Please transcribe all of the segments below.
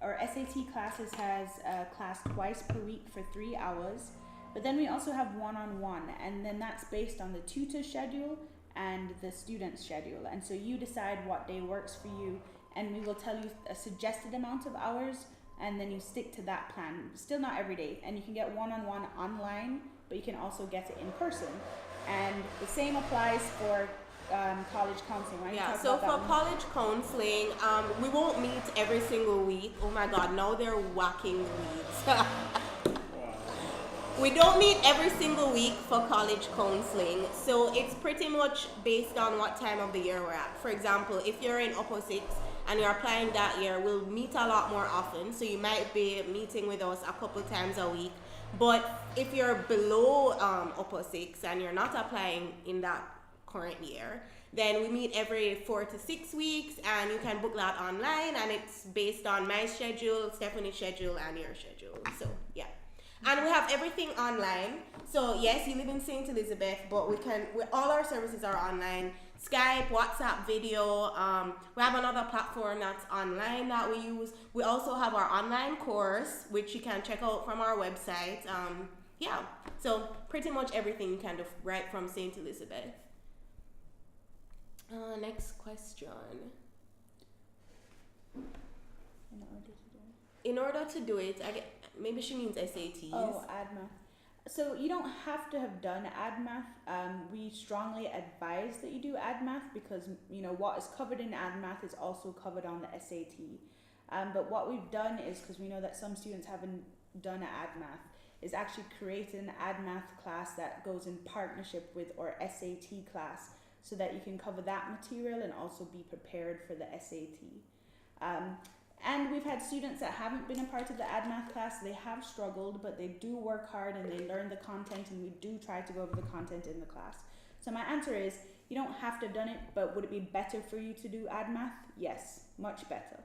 our SAT classes has a class twice per week for 3 hours, but then we also have one-on-one, and then that's based on the tutor schedule and the student schedule. And so you decide what day works for you, and we will tell you a suggested amount of hours, and then you stick to that plan. Still not every day, and you can get one-on-one online, but you can also get it in person. And the same applies for college counseling. Why don't you talk so about that for one? college counseling, we won't meet every single week. Oh my God, now they're whacking weeds. We don't meet every single week for college counseling, so it's pretty much based on what time of the year we're at. For example, if you're in Upper 6 and you're applying that year, we'll meet a lot more often, so you might be meeting with us a couple times a week. But if you're below Upper 6 and you're not applying in that current year, then we meet every 4 to 6 weeks, and you can book that online, and it's based on my schedule, Stephanie's schedule, and your schedule. So yeah. And we have everything online. So yes, you live in St. Elizabeth, but all our services are online. Skype, WhatsApp video. We have another platform that's online that we use. We also have our online course, which you can check out from our website. So pretty much everything you can do right from St. Elizabeth. Next question. In order to do it, maybe she means SATs. Oh, AdMath. So you don't have to have done AdMath. We strongly advise that you do AdMath because what is covered in AdMath is also covered on the SAT. But what we've done is, because we know that some students haven't done AdMath, is actually create an AdMath class that goes in partnership with our SAT class, so that you can cover that material and also be prepared for the SAT. And we've had students that haven't been a part of the AdMath class. They have struggled, but they do work hard and they learn the content, and we do try to go over the content in the class. So my answer is, you don't have to have done it, but would it be better for you to do AdMath? Yes, much better.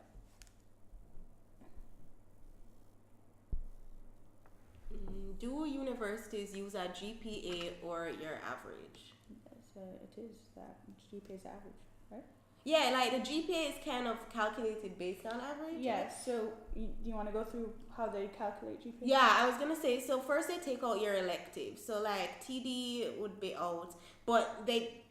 Do universities use a GPA or your average? So it is that GPA is average, right? Yeah, like the GPA is kind of calculated based on average. Yeah, so you want to go through how they calculate GPA? Yeah, I was going to say, so first they take out your electives. So like TD would be out, but they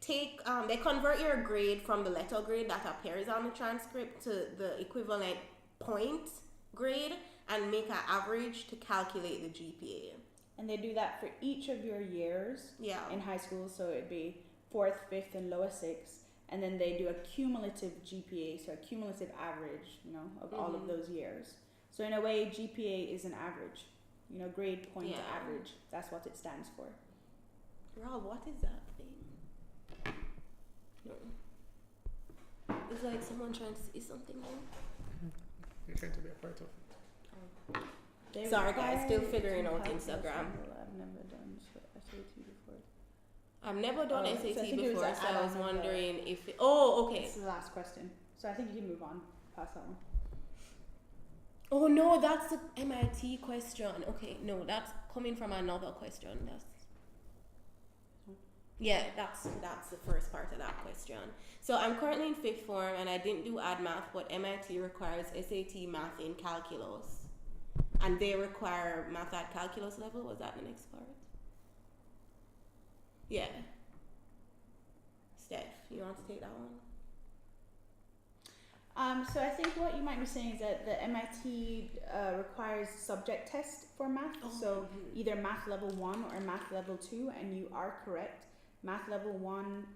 they convert your grade from the letter grade that appears on the transcript to the equivalent point grade and make an average to calculate the GPA. And they do that for each of your years in high school, so it'd be 4th, 5th, and lower 6th. And then they do a cumulative GPA, so a cumulative average, of all of those years. So in a way, GPA is an average, grade point average. That's what it stands for. Rob, what is that thing? No. It's like someone trying to say something there. You're trying to be a part of it. Sorry guys, still figuring out Instagram. I've never done SAT before. I've never done SAT so before, so I was wondering if... okay. It's the last question. So I think you can move on past that one. Oh no, that's the MIT question. Okay, no, that's coming from another question. That's the first part of that question. So I'm currently in 5th form and I didn't do AdMath, but MIT requires SAT math in calculus. And they require math at calculus level. Was that the next part? Yeah. Steph, you want to take that one? So I think what you might be saying is that the MIT requires subject test for math. So either math level 1 or math level 2, and you are correct. Math level 1,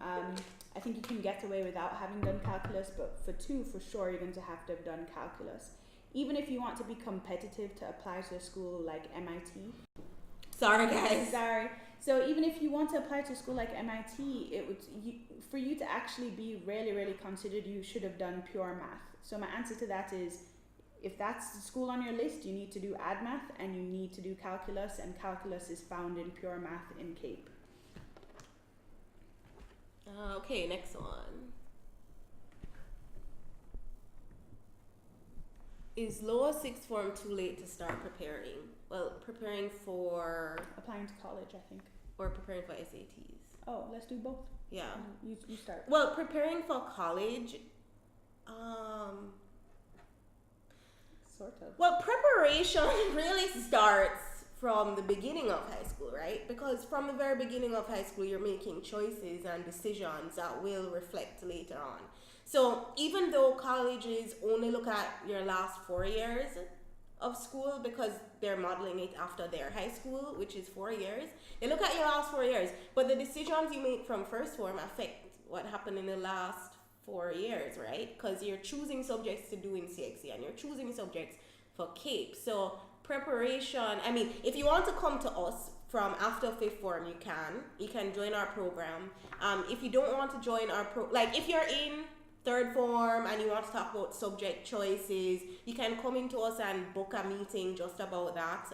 I think you can get away without having done calculus, but for 2, for sure, you're going to have to have done calculus. Even if you want to be competitive to apply to a school like MIT. Sorry, guys. Sorry. So even if you want to apply to a school like MIT, for you to actually be really, really considered, you should have done pure math. So my answer to that is, if that's the school on your list, you need to do AdMath and you need to do calculus, and calculus is found in pure math in CAPE. Okay, next one. Is lower 6th form too late to start preparing? Well, preparing for... Applying to college, I think. Or preparing for SATs. Oh, let's do both. Yeah. You start. Well, preparing for college... Sort of. Well, preparation really starts from the beginning of high school, right? Because from the very beginning of high school, you're making choices and decisions that will reflect later on. So even though colleges only look at your last 4 years of school because they're modeling it after their high school, which is 4 years, they look at your last 4 years, but the decisions you make from first form affect what happened in the last 4 years, right? Because you're choosing subjects to do in CXC and you're choosing subjects for CAPE. So preparation, I mean, if you want to come to us from after fifth form, you can join our program. If you don't want to join our like if you're in third form and you want to talk about subject choices, you can come into us and book a meeting just about that.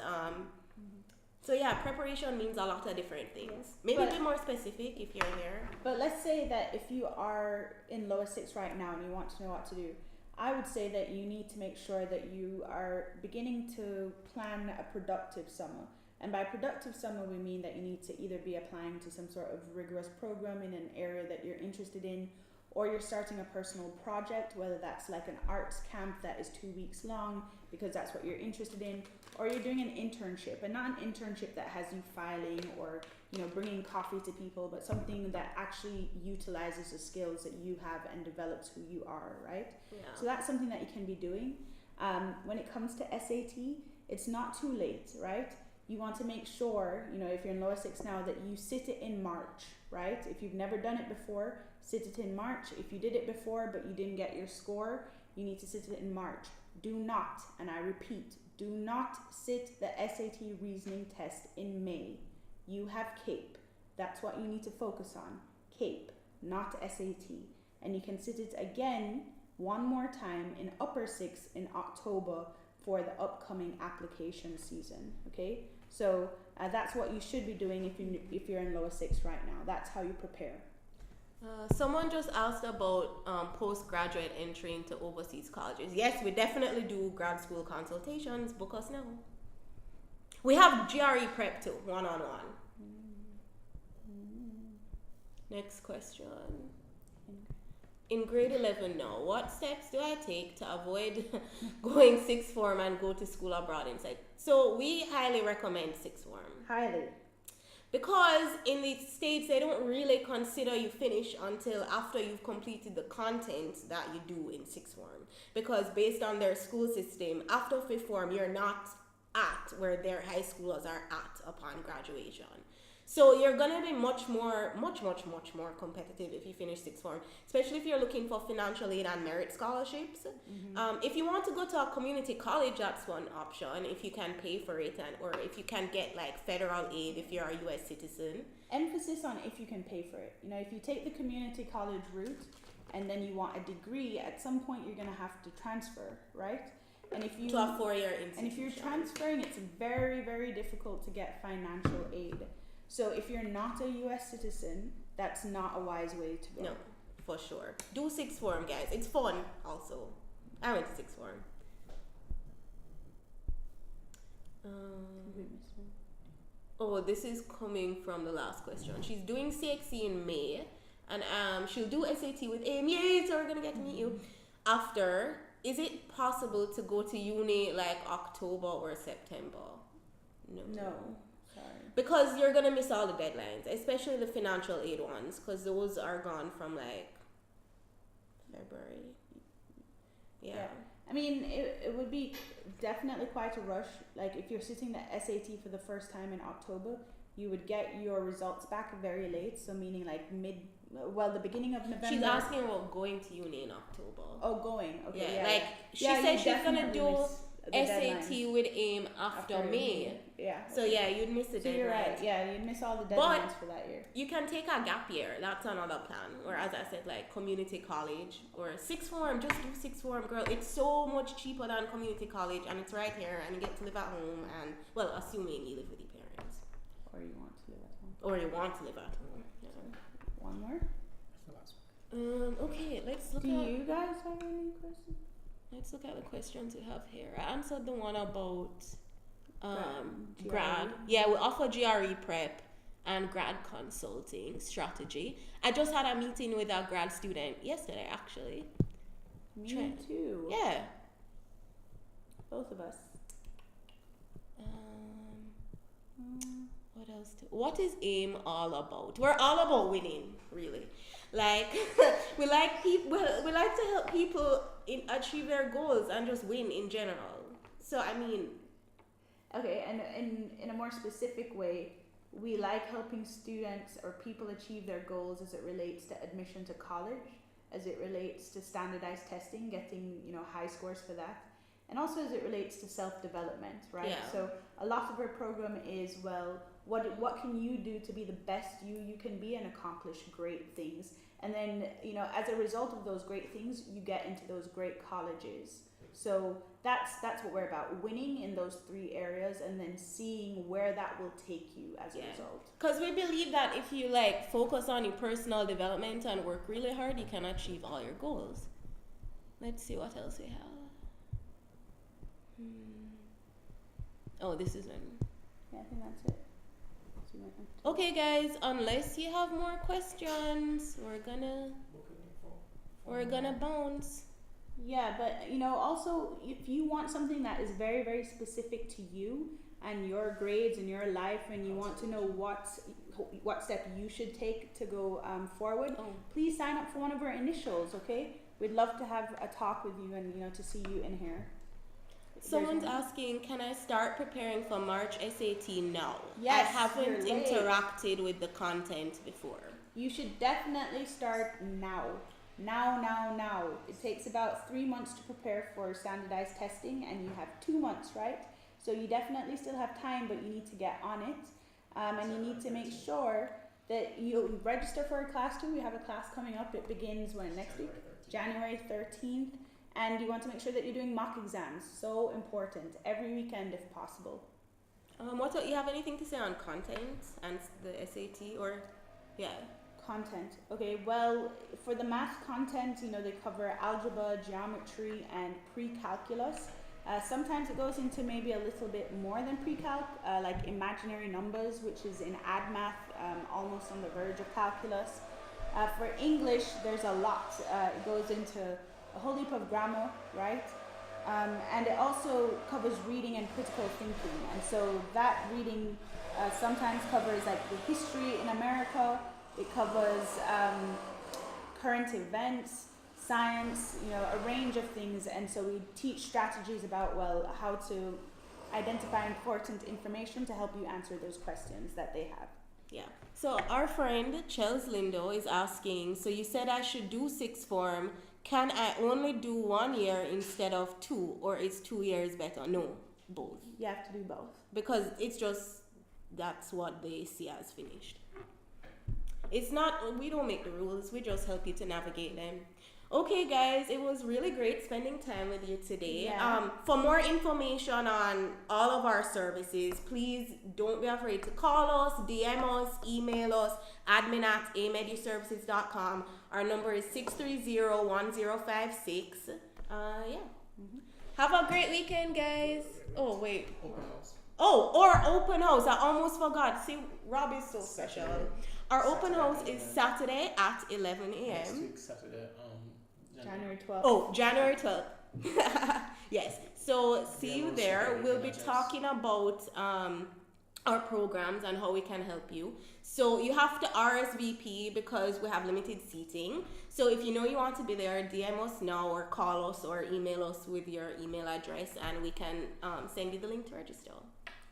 So yeah, preparation means a lot of different things. Yes. Maybe a bit more specific if you're here. But let's say that if you are in lower six right now and you want to know what to do, I would say that you need to make sure that you are beginning to plan a productive summer. And by productive summer, we mean that you need to either be applying to some sort of rigorous program in an area that you're interested in, or you're starting a personal project, whether that's like an arts camp that is 2 weeks long because that's what you're interested in, or you're doing an internship, and not an internship that has you filing or bringing coffee to people, but something that actually utilizes the skills that you have and develops who you are, right? Yeah. So that's something that you can be doing. When it comes to SAT, it's not too late, right? You want to make sure, if you're in lower six now, that you sit it in March, right? If you've never done it before, sit it in March. If you did it before but you didn't get your score, you need to sit it in March. Do not, and I repeat, do not sit the SAT reasoning test in May. You have CAPE. That's what you need to focus on. CAPE, not SAT. And you can sit it again one more time in upper six in October for the upcoming application season, okay? So that's what you should be doing if you're in lower six right now. That's how you prepare. Someone just asked about postgraduate entry into overseas colleges. Yes, we definitely do grad school consultations. Book us now. We have GRE prep too, one-on-one. Next question. In grade 11 now, what steps do I take to avoid going sixth form and go to school abroad instead? So we highly recommend sixth form. Highly. Because in the States, they don't really consider you finish until after you've completed the content that you do in sixth form. Because based on their school system, after fifth form, you're not at where their high schoolers are at upon graduation. So you're going to be much more competitive if you finish sixth form, especially if you're looking for financial aid and merit scholarships. If you want to go to a community college, that's one option, if you can pay for it, or if you can get like federal aid if you're a U.S. citizen. Emphasis on if you can pay for it. If you take the community college route and then you want a degree, at some point you're going to have to transfer, right? And if you to a 4-year institution. And if you're transferring, it's very, very difficult to get financial aid. So if you're not a U.S. citizen, that's not a wise way to go. No, for sure. Do sixth form, guys. It's fun also. I went to sixth form. Oh, this is coming from the last question. She's doing CXC in May, and she'll do SAT with AIM. Yay, so we're going to get to meet you. After, is it possible to go to uni like October or September? No. Sorry. Because you're going to miss all the deadlines, especially the financial aid ones, because those are gone from like February. Yeah. I mean, it would be definitely quite a rush. Like if you're sitting the SAT for the first time in October, you would get your results back very late. So meaning like the beginning of November. She's asking about going to uni in October. Oh, going. Okay. Yeah, like she said she's going to do SAT with AIM after May. Yeah. So yeah, you'd miss the deadline. So you're right. Yeah, you'd miss all the deadlines for that year. You can take a gap year. That's another plan. Or as I said, like community college or sixth form. Just do sixth form, girl. It's so much cheaper than community college, and it's right here, and you get to live at home. And well, assuming you live with your parents. Or you want to live at home. Or you want to live at home. Yeah. One more. That's the last one. Okay, let's look Do you guys have any questions? Let's look at the questions we have here. I answered the one about GRE. grad. Yeah, we offer GRE prep and grad consulting strategy. I just had a meeting with a grad student yesterday, actually. Me too. Yeah. Both of us. What else? What is AIM all about? We're all about winning, really. Like we like to help people achieve their goals and just win in general. So I mean, okay, and in a more specific way, we like helping students or people achieve their goals as it relates to admission to college, as it relates to standardized testing, getting high scores for that, and also as it relates to self-development, right? Yeah. So a lot of our program is, well, what can you do to be the best you can be and accomplish great things, and then as a result of those great things, you get into those great colleges. So that's what we're about, winning in those 3 areas and then seeing where that will take you as a result. Because we believe that if you focus on your personal development and work really hard, you can achieve all your goals. Let's see what else we have. Oh, this is one. Yeah, I think that's it. Okay, guys, unless you have more questions, we're gonna bounce. Yeah, but also if you want something that is very, very specific to you and your grades and your life, and you want to know what step you should take to go forward, please sign up for one of our initials. Okay, we'd love to have a talk with you and to see you in here. Someone's asking, can I start preparing for March SAT now? Yes, I haven't you're late. interacted with the content before. You should definitely start now. Now. It takes about 3 months to prepare for standardized testing, and you have 2 months, right? So you definitely still have time, but you need to get on it. And you need to make sure that you register for a class too. We have a class coming up. It begins next week? January 13th. And you want to make sure that you're doing mock exams. So important. Every weekend if possible. You have anything to say on content and the SAT or Content. Okay, well, for the math content, they cover algebra, geometry, and pre-calculus. Sometimes it goes into maybe a little bit more than pre-calc, like imaginary numbers, which is in AdMath, almost on the verge of calculus. For English, there's a lot. It goes into a whole heap of grammar, right? And it also covers reading and critical thinking. And so that reading sometimes covers the history in America. It covers current events, science, a range of things. And so we teach strategies about, how to identify important information to help you answer those questions that they have. Yeah. So our friend Chels Lindo is asking, so you said I should do 6th form. Can I only do 1 year instead of 2, or is 2 years better? No, both. You have to do both. Because it's just, that's what they see as finished. It's not, we don't make the rules, we just help you to navigate them. Okay, guys, it was really great spending time with you today. Yeah. For more information on all of our services, please don't be afraid to call us, DM us, email us, admin@ameduservices.com. Our number is 630-1056. Have a great weekend, guys. Oh, wait. Open house. Oh, or open house. I almost forgot. See, Rob is so special. Our open house is Saturday at 11 a.m. Next week, Saturday, January 12th. Oh, January 12th. Yes. So see you there. We'll be talking about our programs and how we can help you. So you have to RSVP because we have limited seating. So if you know you want to be there, DM us now or call us or email us with your email address, and we can send you the link to register.